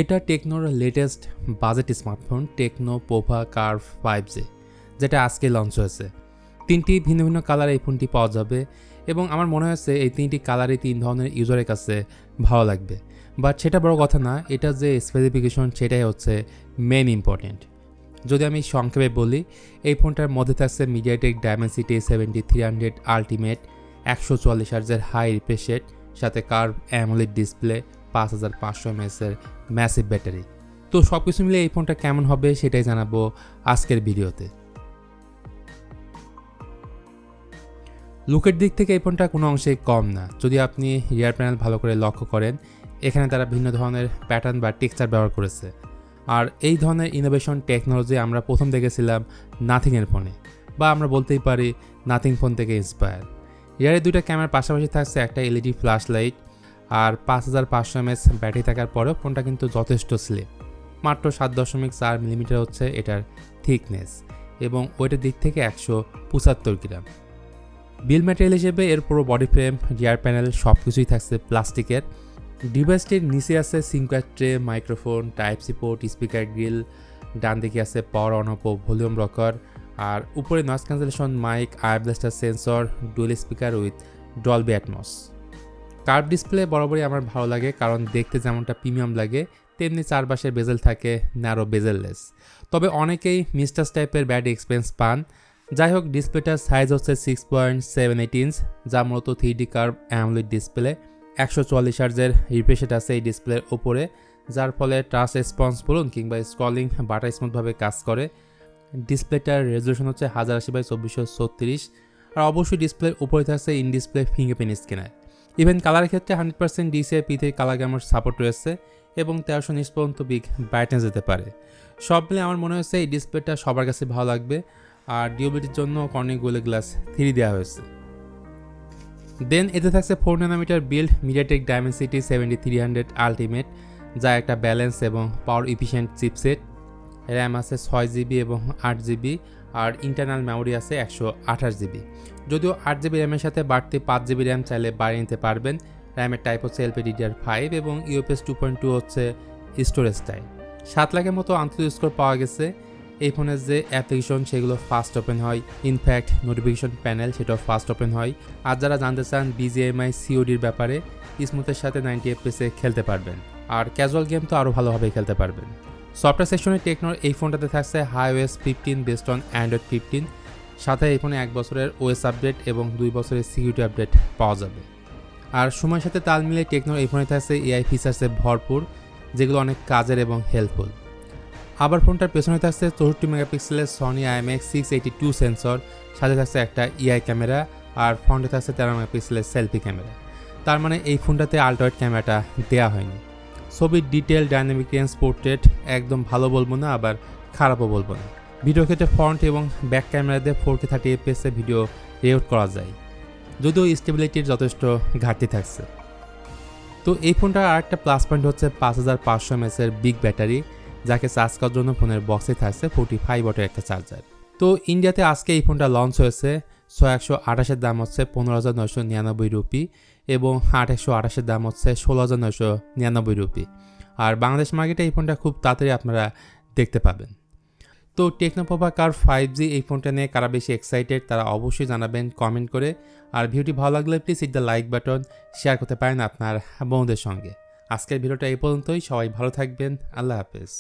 এটা টেকনোর latest budget smartphone Tecno Pova curve 5G, যেটা আজকে লঞ্চ হয়েছে। 3টি ভিন্ন ভিন্ন কালার এই ফোনটি পাওয়া যাবে এবং আমার মনে হয়েছে এই 3টি কালারই 3 ধরনের ইউজারের কাছে ভালো লাগবে। বাট সেটা বড় কথা না, এটা যে স্পেসিফিকেশন সেটাই হচ্ছে মেন ইম্পর্টেন্ট। যদি আমি সংক্ষেপে বলি, এই ফোনটার মধ্যে থাকছে মিডিয়াটেক ডায়মেনসিটি 7300 আলটিমেট 144 হার্জের হাই রিফ্রেশ রেট, সাথে কার্ভ অ্যামোলেড ডিসপ্লে, 5500 mAh এর ম্যাসিভ ব্যাটারি। তো সব কিছু মিলে এই ফোনটা কেমন হবে সেটাই জানাবো আজকের ভিডিওতে। লুকের দিক থেকে এই ফোনটা কোনো অংশেই কম না। যদি আপনি রিয়ার প্যানেল ভালো করে লক্ষ্য করেন, এখানে তারা ভিন্ন ধরনের প্যাটার্ন বা টেক্সচার ব্যবহার করেছে। আর এই ধরনের ইনোভেশন টেকনোলজি আমরা প্রথম দেখেছিলাম নাথিংয়ের ফোনে, বা আমরা বলতেই পারি নাথিং ফোন থেকে ইন্সপায়ার। রিয়ারের দুইটা ক্যামেরার পাশাপাশি থাকছে একটা এলইডি ফ্ল্যাশ লাইট, আর 5500 mAh ব্যাটারি থাকার পরেও ফোনটা কিন্তু যথেষ্ট স্লিম। মাত্র 7.4 মিলিমিটার হচ্ছে এটার থিকনেস এবং ওয়েটের দিক থেকে 175 গ্রাম। বিল ম্যাটেরিয়াল হিসেবে এর পুরো বডি ফ্রেম, রিয়ার প্যানেল সব কিছুই থাকছে প্লাস্টিকের। ডিভাইসটির নিচে আছে SIM card tray, microphone, type C port, speaker grill, ডান দিকে আছে পাওয়ার অন অফ ও ভলিউম রকার, আর উপরে noise cancellation mic, IR blaster sensor, dual speaker with Dolby Atmos. Curve display বরাবরই আমার ভালো লাগে, কারণ দেখতে যেমনটা প্রিমিয়াম লাগে তেমনি চারপাশের বেজেল থাকে ন্যারো বেজেললেস। তবে অনেকেই মিস্টাস টাইপের ব্যাড এক্সপেরিয়েন্স পান। যাই হোক, ডিসপ্লেটার সাইজ হচ্ছে 6.78 ইঞ্চ, যা মূলত 3D কার্ভ অ্যামোলেড ডিসপ্লে। 144 হার্জের রিফ্রেশ রেট আছে এই ডিসপ্লের ওপরে, যার ফলে টাচ রেসপন্স বলুন কিংবা স্ক্রলিং বাটার স্মুথভাবে কাজ করে। ডিসপ্লেটার রেজলিউশন হচ্ছে 1080x2436, আর অবশ্যই ডিসপ্লের উপরে থাকছে in display fingerprint scanner. Even কালারের ক্ষেত্রে 100% DCI-P3 কালার গ্যামার সাপোর্ট রয়েছে এবং 1300 নিটস পর্যন্ত বিগ ব্রাইটনেস যেতে পারে। সব মিলে আমার মনে হয়েছে এই ডিসপ্লেটা সবার কাছে ভালো লাগবে। আর ডিউরেবিলিটির জন্য কর্নিং গোল্ড গ্লাস 3 দেওয়া হয়েছে। দেন এতে থাকছে 4 nm build MediaTek Dimensity 7300 ultimate, যা একটা ব্যালেন্স এবং পাওয়ার এফিশিয়েন্ট চিপসেট। র্যাম আছে 6GB এবং 8GB, আর ইন্টারনাল মেমোরি আছে 128GB। যদিও 8GB র্যামের সাথে বাড়তি 5GB র্যাম চাইলে বাড়িয়ে নিতে পারবেন। র্যামের টাইপ হচ্ছে LPDDR5 এবং UFS 2.2 হচ্ছে স্টোরেজ টাইপ। 7 লাখের মতো আন্তর্জাতিক স্কোর পাওয়া গেছে। এই ফোনের যে অ্যাপ্লিকেশন সেগুলো ফাস্ট ওপেন হয়, ইনফ্যাক্ট নোটিফিকেশন প্যানেল সেটাও ফাস্ট ওপেন হয়। আর যারা জানতে চান BGMI CODর ব্যাপারে, স্মুথের সাথে 90 FPS খেলতে পারবেন, আর ক্যাজুয়াল গেম তো আরও ভালোভাবে খেলতে পারবেন। সফটওয়্যার সেকশনে টেকনোর এই ফোনটাতে থাকছে iOS 15 বেসড অন অ্যান্ড্রয়েড 15, সাথে এই ফোনে 1 বছরের OS আপডেট এবং 2 বছরের সিকিউরিটি আপডেট পাওয়া যাবে। আর সময়ের সাথে তাল মিলিয়ে টেকনোর এই ফোনে থাকছে AI ফিচার্সে ভরপুর, যেগুলো অনেক কাজের এবং হেল্পফুল। আবার ফোনটার পেছনে থাকছে 64 মেগাপিক্সেলের সনি IMX682 সেন্সর, সাথে থাকছে একটা AI ক্যামেরা, আর ফ্রন্টে থাকছে 13 মেগাপিক্সেলের সেলফি ক্যামেরা। তার মানে এই ফোনটাতে আল্ট্রাওয়াইড ক্যামেরাটা দেওয়া হয়নি। ছবির ডিটেল, ডাইনামিক রেঞ্জ, পোর্ট্রেট একদম ভালো বলবো না, আবার খারাপও বলবো না। ভিডিও ক্ষেত্রে ফ্রন্ট এবং ব্যাক ক্যামেরা দিয়ে 4K 30 FPS ভিডিও রেকর্ড করা যায়, যদিও স্টেবিলিটির যথেষ্ট ঘাটতি থাকছে। তো এই ফোনটার আরেকটা প্লাস পয়েন্ট হচ্ছে 5500 mAh বিগ ব্যাটারি, যাকে চার্জ করার জন্য ফোনের বক্সে থাকছে 45 ওয়াটের একটা চার্জার। তো ইন্ডিয়াতে আজকে এই ফোনটা লঞ্চ হয়েছে। 6128-এর দাম হচ্ছে 15,999 রুপি এবং 8128-এর দাম হচ্ছে 16,999 রুপি। আর বাংলাদেশ মার্কেটে এই ফোনটা খুব তাড়াতাড়ি আপনারা দেখতে পাবেন। তো টেকনো পোভা কার্ভ 5G এই ফোনটা নিয়ে কারা বেশি এক্সাইটেড তারা অবশ্যই জানাবেন কমেন্ট করে। আর ভিডিওটি ভালো লাগলে please hit the like button, share করতে পারেন আপনার বন্ধুদের সঙ্গে। আজকের ভিডিওটা এই পর্যন্তই। সবাই ভালো থাকবেন। আল্লাহ হাফেজ।